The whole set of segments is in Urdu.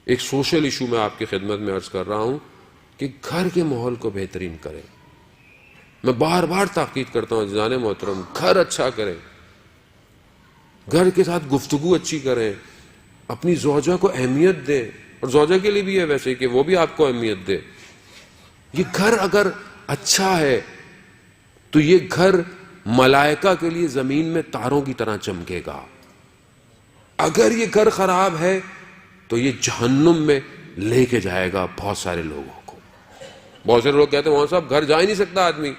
ایک سوشل ایشو میں آپ کی خدمت میں عرض کر رہا ہوں کہ گھر کے ماحول کو بہترین کریں. میں بار بار تاکید کرتا ہوں عزیزان محترم, گھر اچھا کریں, گھر کے ساتھ گفتگو اچھی کریں, اپنی زوجہ کو اہمیت دیں, اور زوجہ کے لیے بھی ہے ویسے کہ وہ بھی آپ کو اہمیت دے. یہ گھر اگر اچھا ہے تو یہ گھر ملائکہ کے لیے زمین میں تاروں کی طرح چمکے گا. اگر یہ گھر خراب ہے تو یہ جہنم میں لے کے جائے گا بہت سارے لوگوں کو. بہت سارے لوگ کہتے ہیں وہاں صاحب گھر جا ہی نہیں سکتا آدمی,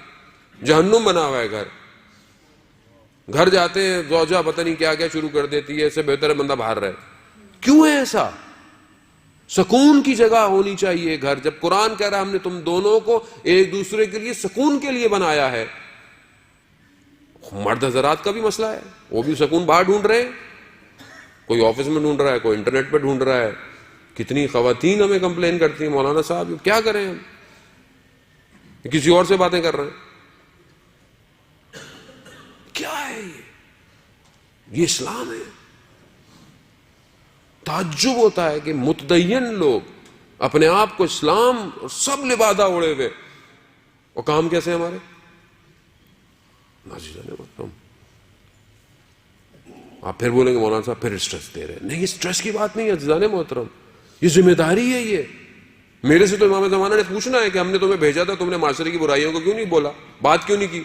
جہنم بنا ہوا ہے گھر. گھر جاتے ہیں زوجہ پتہ نہیں کیا کیا شروع کر دیتی ہے, اس سے بہتر ہے بندہ باہر رہے. کیوں ہے ایسا؟ سکون کی جگہ ہونی چاہیے گھر. جب قرآن کہہ رہا ہم نے تم دونوں کو ایک دوسرے کے لیے سکون کے لیے بنایا ہے. مرد حضرات کا بھی مسئلہ ہے, وہ بھی سکون باہر ڈھونڈ رہے ہیں, کوئی آفس میں ڈھونڈ رہا ہے, کوئی انٹرنیٹ پہ ڈھونڈ رہا ہے. کتنی خواتین ہمیں کمپلین کرتی ہیں مولانا صاحب کیا کریں ہم, کسی اور سے باتیں کر رہے ہیں. کیا ہے یہ اسلام ہے؟ تعجب ہوتا ہے کہ متدین لوگ اپنے آپ کو اسلام اور سب لبادہ اڑے ہوئے, اور کام کیسے ہمارے آپ پھر بولیں گے مولانا صاحب پھر اسٹریس دے رہے ہیں. نہیں, اسٹریس کی بات نہیں ہے عزیزان محترم, یہ ذمہ داری ہے. یہ میرے سے تو امام زمانہ نے پوچھنا ہے کہ ہم نے تمہیں بھیجا تھا, تم نے معاشرے کی برائیوں کو کیوں نہیں بولا, بات کیوں نہیں کی,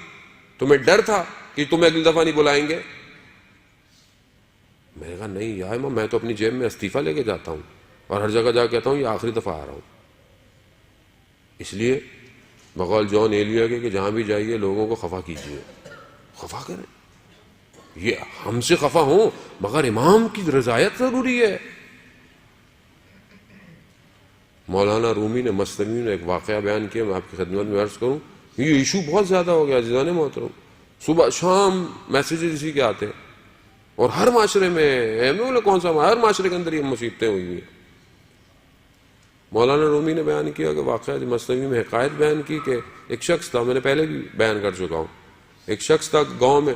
تمہیں ڈر تھا کہ تمہیں اگلی دفعہ نہیں بلائیں گے. میں نے کہا نہیں یا امام, میں تو اپنی جیب میں استعفیٰ لے کے جاتا ہوں اور ہر جگہ جا کے کہتا ہوں یہ آخری دفعہ آ رہا ہوں. اس لیے بقول جان ایلیا کے کہ جہاں بھی جائیے لوگوں کو خفا کیجیے, خفا کریں. یہ ہم سے خفا ہوں مگر امام کی رضایت ضروری ہے. مولانا رومی نے مصنوی نے ایک واقعہ بیان کیا, میں آپ کی خدمت میں عرض کروں. یہ ایشو بہت زیادہ ہو گیا عزیزان محترم, صبح شام میسیجز اسی کے آتے ہیں, اور ہر معاشرے میں کون سا ہر معاشرے کے اندر یہ مصیبتیں ہوئی ہوئی ہیں. مولانا رومی نے بیان کیا کہ واقعہ مصنوی میں حکایت بیان کی کہ ایک شخص تھا, میں نے پہلے بھی بیان کر چکا ہوں, ایک شخص تھا گاؤں میں,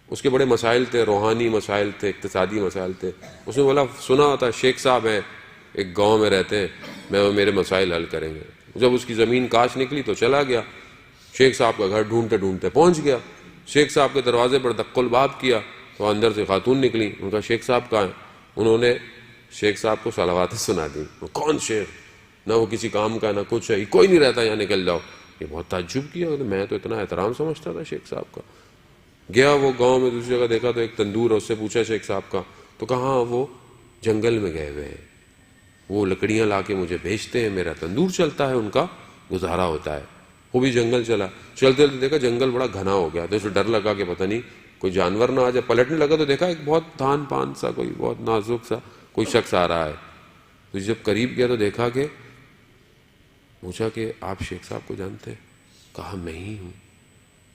اس کے بڑے مسائل تھے, روحانی مسائل تھے, اقتصادی مسائل تھے. اس نے بولا سنا ہوتا شیخ صاحب ہیں ایک گاؤں میں رہتے ہیں, میرے مسائل حل کریں گے. جب اس کی زمین کاش نکلی تو چلا گیا, شیخ صاحب کا گھر ڈھونڈتے ڈھونڈتے پہنچ گیا. شیخ صاحب کے دروازے پر دق الباب کیا تو اندر سے خاتون نکلی. ان کا شیخ صاحب کہاں ہیں؟ انہوں نے شیخ صاحب کو صلواتیں سنا دی. کون شیخ؟ نہ وہ کسی کام کا نہ کچھ ہے, کوئی نہیں رہتا یہاں, نکل جاؤ. یہ بہت تعجب کیا, میں تو اتنا احترام سمجھتا تھا شیخ صاحب کا. گیا وہ گاؤں میں, دوسری جگہ دیکھا تو ایک تندور ہے, اس سے پوچھا شیخ صاحب کا, تو کہاں وہ جنگل میں گئے ہوئے ہیں, وہ لکڑیاں لا کے مجھے بھیجتے ہیں, میرا تندور چلتا ہے, ان کا گزارا ہوتا ہے. وہ بھی جنگل چلا, چلتے چلتے دیکھا جنگل بڑا گھنا ہو گیا, تو اسے ڈر لگا کہ پتہ نہیں کوئی جانور نہ آ جائے. پلٹنے لگا تو دیکھا ایک بہت دھان پان سا, کوئی بہت نازک سا کوئی شخص آ رہا ہے. تو جب قریب گیا تو دیکھا کہ پوچھا کہ آپ شیخ صاحب کو جانتے ہیں؟ کہا میں ہی ہوں.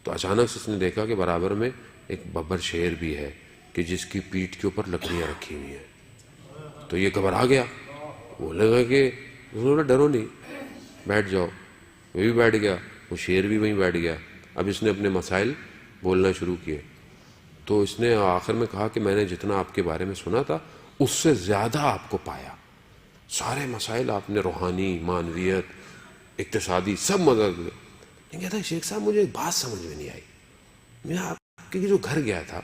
تو اچانک سے اس نے دیکھا کہ برابر میں ایک ببر شیر بھی ہے کہ جس کی پیٹھ کے اوپر لکڑیاں رکھی ہوئی ہیں. تو یہ گھبرا گیا, وہ لگا کہ ڈرو نہیں, بیٹھ جاؤ. وہ بھی بیٹھ گیا, وہ شیر بھی وہیں بیٹھ گیا. اب اس نے اپنے مسائل بولنا شروع کیے. تو اس نے آخر میں کہا کہ میں نے جتنا آپ کے بارے میں سنا تھا اس سے زیادہ آپ کو پایا. سارے مسائل آپ نے روحانی, معنویت, اقتصادی سب مدد میں. لیکن کہتا ہے شیخ صاحب مجھے ایک بات سمجھ میں نہیں آئی. میں آپ کے جو گھر گیا تھا,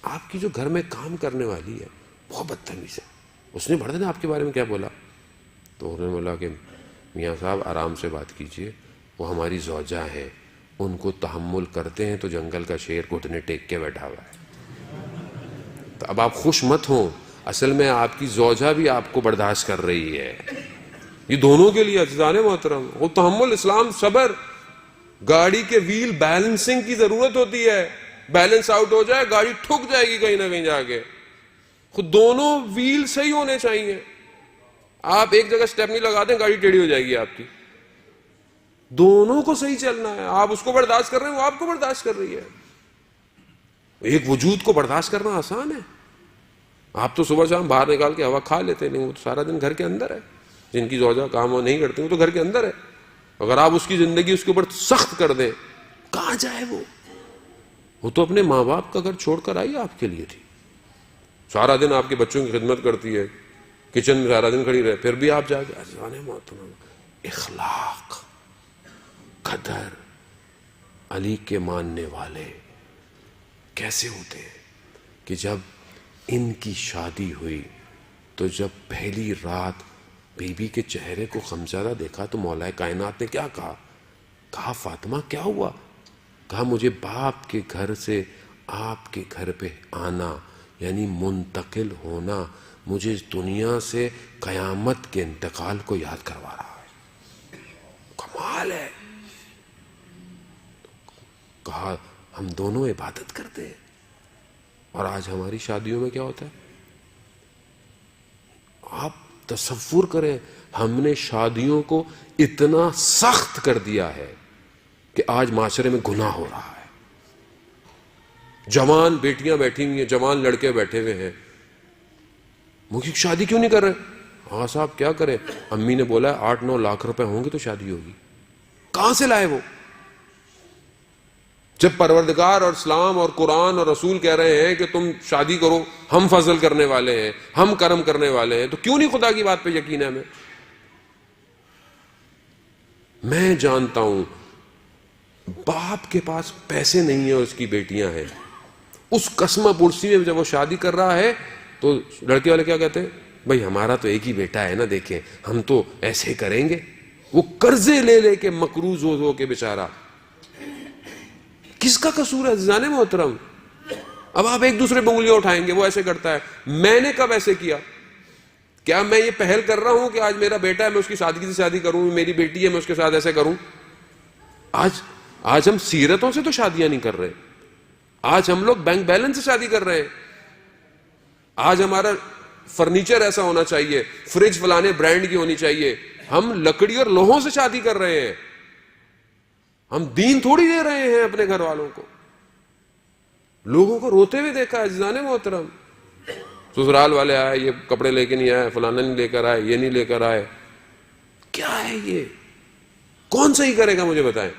آپ کی جو گھر میں کام کرنے والی ہے بہت بدتمیز ہے, اس نے بڑے دن آپ کے بارے میں کیا بولا؟ تو انہوں نے بولا کہ میاں صاحب آرام سے بات کیجئے, وہ ہماری زوجہ ہیں, ان کو تحمل کرتے ہیں تو جنگل کا شیر گھٹنے ٹیک کے بیٹھا ہوا ہے. تو اب آپ خوش مت ہوں, اصل میں آپ کی زوجہ بھی آپ کو برداشت کر رہی ہے. یہ دونوں کے لیے عزیزان محترم, وہ تحمل, اسلام, صبر. گاڑی کے ویل بیلنسنگ کی ضرورت ہوتی ہے, بیلنس آؤٹ ہو جائے گاڑی ٹھک جائے گی کہیں نہ کہیں جا کے. خود دونوں ویل صحیح ہونے چاہیے. آپ ایک جگہ سٹیپ نہیں لگا دیں گاڑی ٹیڑھی ہو جائے گی آپ کی. دونوں کو صحیح چلنا ہے. آپ اس کو برداشت کر رہے ہیں, وہ آپ کو برداشت کر رہی ہے. ایک وجود کو برداشت کرنا آسان ہے. آپ تو صبح شام باہر نکال کے ہوا کھا لیتے, نہیں وہ تو سارا دن گھر کے اندر ہے. جن کی زوجہ کام وہ نہیں کرتی وہ تو گھر کے اندر ہے. اگر آپ اس کی زندگی اس کے اوپر سخت کر دیں, کہاں جائے وہ تو اپنے ماں باپ کا گھر چھوڑ کر آئی آپ کے لیے تھی. سارا دن آپ کے بچوں کی خدمت کرتی ہے, کچن میں سارا دن کھڑی رہے، پھر بھی آپ جا کے عزیزان محترم اخلاق، قدر، علی کے ماننے والے کیسے ہوتے ہیں کہ جب ان کی شادی ہوئی تو جب پہلی رات بی بی کے چہرے کو غمزدہ دیکھا تو مولا کائنات نے کیا کہا؟ کہا فاطمہ کیا ہوا؟ کہا مجھے باپ کے گھر سے آپ کے گھر پہ آنا یعنی منتقل ہونا مجھے اس دنیا سے قیامت کے انتقال کو یاد کروا رہا ہے۔ کمال ہے۔ کہا ہم دونوں عبادت کرتے ہیں اور آج ہماری شادیوں میں کیا ہوتا ہے؟ آپ تصور کریں، ہم نے شادیوں کو اتنا سخت کر دیا ہے کہ آج معاشرے میں گناہ ہو رہا ہے۔ جوان بیٹیاں بیٹھی ہوئی ہیں، جوان لڑکے بیٹھے ہوئے ہیں، مجھے شادی کیوں نہیں کر رہے؟ ہاں صاحب کیا کریں، امی نے بولا ہے 8-9 لاکھ روپے ہوں گے تو شادی ہوگی۔ کہاں سے لائے وہ؟ جب پروردگار اور اسلام اور قرآن اور رسول کہہ رہے ہیں کہ تم شادی کرو، ہم فضل کرنے والے ہیں، ہم کرم کرنے والے ہیں، تو کیوں نہیں خدا کی بات پہ یقین ہے ہمیں؟ میں جانتا ہوں باپ کے پاس پیسے نہیں ہیں اور اس کی بیٹیاں ہیں، اس قسمہ پرسی میں جب وہ شادی کر رہا ہے تو لڑکے والے کیا کہتے ہیں؟ بھائی ہمارا تو ایک ہی بیٹا ہے نا، دیکھیں ہم تو ایسے کریں گے۔ وہ قرضے لے لے کے مقروض ہو کے بیچارہ، کس کا قصور ہے عزیزان محترم؟ اب آپ ایک دوسرے پہ انگلیاں اٹھائیں گے، وہ ایسے کرتا ہے، میں نے کب ایسے کیا؟ کیا میں یہ پہل کر رہا ہوں کہ آج میرا بیٹا ہے میں اس کی سادگی سے شادی کروں، میری بیٹی ہے میں اس کے ساتھ ایسے کروں؟ آج ہم سیرتوں سے تو شادیاں نہیں کر رہے، آج ہم لوگ بینک بیلنس سے شادی کر رہے ہیں۔ آج ہمارا فرنیچر ایسا ہونا چاہیے، فریج فلانے برانڈ کی ہونی چاہیے، ہم لکڑی اور لوہوں سے شادی کر رہے ہیں، ہم دین تھوڑی دے رہے ہیں اپنے گھر والوں کو۔ لوگوں کو روتے ہوئے دیکھا ہے عزیزان محترم، سسرال والے آئے، یہ کپڑے لے کے نہیں آئے، فلانا نہیں لے کر آئے، یہ نہیں لے کر آئے۔ کیا ہے یہ؟ کون صحیح کرے گا مجھے بتائیں؟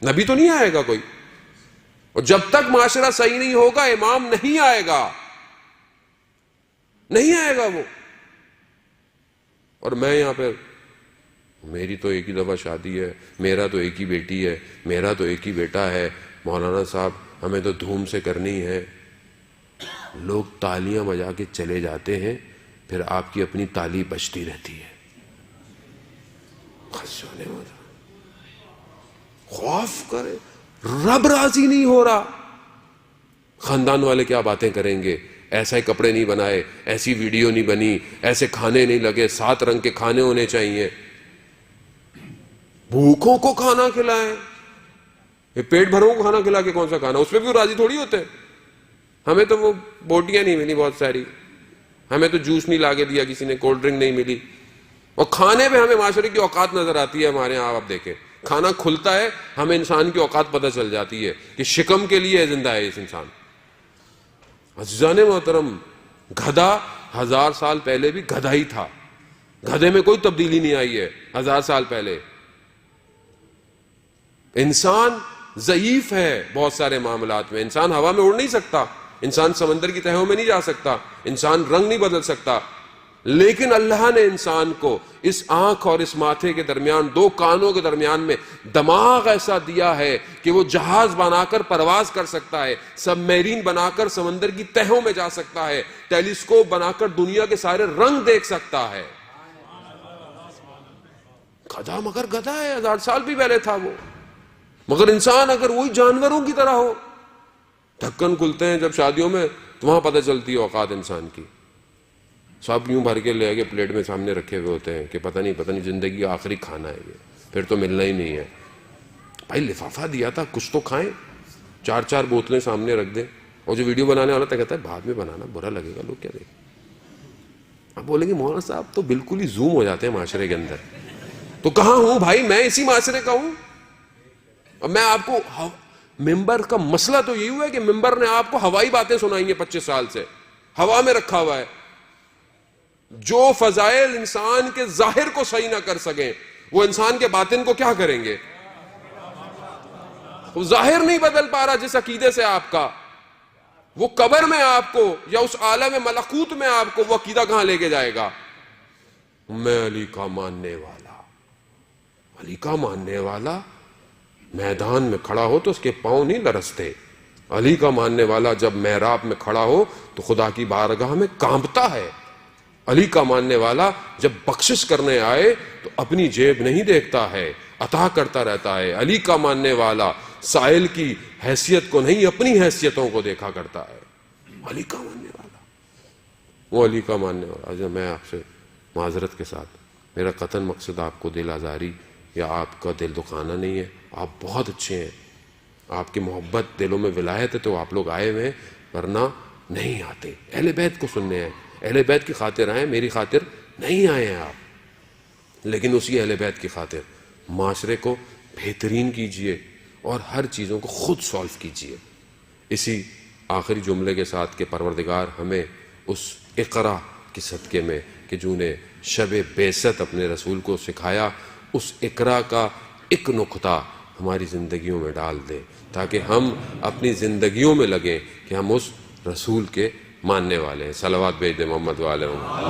نبی تو نہیں آئے گا کوئی، اور جب تک معاشرہ صحیح نہیں ہوگا امام نہیں آئے گا، نہیں آئے گا وہ۔ اور میں یہاں پہ میری تو ایک ہی دفعہ شادی ہے، میرا تو ایک ہی بیٹی ہے، میرا تو ایک ہی بیٹا ہے، مولانا صاحب ہمیں تو دھوم سے کرنی ہے۔ لوگ تالیاں بجا کے چلے جاتے ہیں، پھر آپ کی اپنی تالی بجتی رہتی ہے۔ خوف کرے، رب راضی نہیں ہو رہا، خاندان والے کیا باتیں کریں گے، ایسے کپڑے نہیں بنائے، ایسی ویڈیو نہیں بنی، ایسے کھانے نہیں لگے، 7 رنگ کے کھانے ہونے چاہیے، بھوکوں کو کھانا کھلائیں۔ یہ پیٹ بھروں کو کھانا کھلا کے کون سا کھانا؟ اس پہ بھی راضی تھوڑی ہوتے ہیں۔ ہمیں تو وہ بوٹیاں نہیں ملی بہت ساری، ہمیں تو جوس نہیں لا کے دیا کسی نے، کولڈ ڈرنک نہیں ملی، اور کھانے پہ ہمیں معاشرے کی اوقات نظر آتی ہے۔ ہمارے یہاں آپ دیکھیں کھانا کھلتا ہے، ہمیں انسان کی اوقات پتہ چل جاتی ہے کہ شکم کے لیے زندہ ہے اس انسان۔ عزیزان محترم، گدھا 1000 سال پہلے بھی گدھا ہی تھا، گدھے میں کوئی تبدیلی نہیں آئی ہے 1000 سال پہلے۔ انسان ضعیف ہے بہت سارے معاملات میں، انسان ہوا میں اڑ نہیں سکتا، انسان سمندر کی تہوں میں نہیں جا سکتا، انسان رنگ نہیں بدل سکتا، لیکن اللہ نے انسان کو اس آنکھ اور اس ماتھے کے درمیان، 2 کانوں کے درمیان میں دماغ ایسا دیا ہے کہ وہ جہاز بنا کر پرواز کر سکتا ہے، سب میرین بنا کر سمندر کی تہوں میں جا سکتا ہے، ٹیلیسکوپ بنا کر دنیا کے سارے رنگ دیکھ سکتا ہے۔ گدھا مگر گدھا ہے، 1000 سال بھی پہلے تھا وہ۔ مگر انسان اگر وہی جانوروں کی طرح ہو، ڈھکن کھلتے ہیں جب شادیوں میں تو وہاں پتہ چلتی ہے اوقات انسان کی، سب یوں بھر کے لے کے پلیٹ میں سامنے رکھے ہوئے ہوتے ہیں کہ پتہ نہیں زندگی کا آخری کھانا ہے یہ، پھر تو ملنا ہی نہیں ہے۔ بھائی لفافہ دیا تھا، کچھ تو کھائیں، 4 بوتلیں سامنے رکھ دیں، اور جو ویڈیو بنانے والا تھا کہتا ہے بعد میں بنانا، برا لگے گا، لوگ کیا دیکھیں۔ اب بولیں گے مولانا صاحب تو بالکل ہی زوم ہو جاتے ہیں معاشرے کے اندر، تو کہاں ہوں بھائی؟ میں اسی معاشرے کا ہوں۔ اور میں آپ کو ممبر کا مسئلہ تو یہی ہوا ہے کہ ممبر نے آپ کو ہوائی باتیں سنائی ہیں 25 سال سے، ہوا میں رکھا ہوا ہے۔ جو فضائل انسان کے ظاہر کو صحیح نہ کر سکیں، وہ انسان کے باطن کو کیا کریں گے؟ وہ ظاہر نہیں بدل پا رہا جس عقیدے سے آپ کا، وہ قبر میں آپ کو یا اس عالم ملکوت میں آپ کو وہ عقیدہ کہاں لے کے جائے گا؟ میں علی کا ماننے والا. علی کا ماننے والا میدان میں کھڑا ہو تو اس کے پاؤں نہیں لرزتے. علی کا ماننے والا جب محراب میں کھڑا ہو تو خدا کی بارگاہ میں کانپتا ہے. علی کا ماننے والا جب بخشش کرنے آئے تو اپنی جیب نہیں دیکھتا ہے, عطا کرتا رہتا ہے. علی کا ماننے والا سائل کی حیثیت کو نہیں, اپنی حیثیتوں کو دیکھا کرتا ہے. علی کا ماننے والا, وہ علی کا ماننے والا. جو میں آپ سے معذرت کے ساتھ, میرا قطعاً مقصد آپ کو دل آزاری یا آپ کا دل دکھانا نہیں ہے. آپ بہت اچھے ہیں, آپ کی محبت دلوں میں ولایت ہے تو آپ لوگ آئے ہوئے ہیں, ورنہ نہیں آتے. اہل بیت کو سننے ہیں, اہل بیت کی خاطر آئے, میری خاطر نہیں آئے ہیں آپ. لیکن اسی اہل بیت کی خاطر معاشرے کو بہترین کیجئے اور ہر چیزوں کو خود سولف کیجئے. اسی آخری جملے کے ساتھ کہ پروردگار ہمیں اس اقرا کے صدقے میں کہ جنہوں نے شب بعثت اپنے رسول کو سکھایا, اس اقرا کا ایک نقطہ ہماری زندگیوں میں ڈال دے, تاکہ ہم اپنی زندگیوں میں لگیں کہ ہم اس رسول کے ماننے والے ہیں. صلوات بھیج دیں محمد والے محمد.